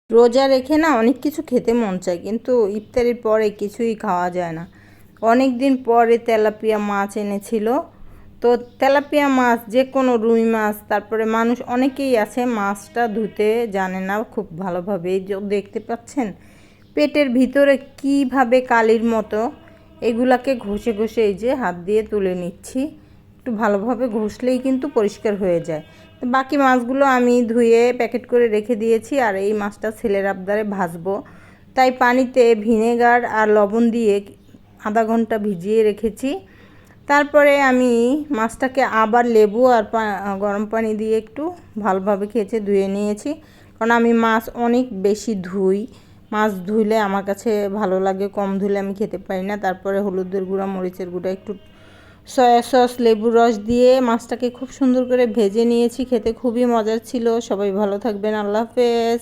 রোজা রেখে না অনেক কিছু খেতে মন চায়, কিন্তু ইফতারির পরে কিছুই খাওয়া যায় না। অনেক দিন পরে তেলাপিয়া মাছ এনেছিল। তো তেলাপিয়া মাছ, যে কোনো রুই মাছ, তারপরে মানুষ অনেকেই আছে মাছটা ধুতে জানে না খুব ভালোভাবে। এই যে দেখতে পাচ্ছেন পেটের ভিতরে কিভাবে কালির মতো, এগুলাকে ঘষে ঘষে এই যে হাত দিয়ে তুলে নিচ্ছি। একটু ভালোভাবে ঘষলেই কিন্তু পরিষ্কার হয়ে যায়। তো বাকি মাছগুলো আমি ধুয়ে প্যাকেট করে রেখে দিয়েছি, আর এই মাছটা ছেলের আবদারে ভাজবো, তাই পানিতে ভিনেগার আর লবণ দিয়ে আধা ঘন্টা ভিজিয়ে রেখেছি। তারপরে আমি মাছটাকে আবার লেবু আর গরম পানি দিয়ে একটু ভালোভাবে খেয়েছে ধুয়ে নিয়েছি, কারণ আমি মাছ অনেক বেশি ধুই। মাছ ধুইলে আমার কাছে ভালো লাগে, কম ধুলে আমি খেতে পারি না। তারপরে হলুদের গুঁড়া, মরিচের গুঁড়া, একটু সয়া সস, লেবুর রস দিয়ে মাছটাকে খুব সুন্দর করে ভেজে নিয়েছি। খেতে খুবই মজার ছিল। সবাই ভালো থাকবেন। আল্লাহ হাফেজ।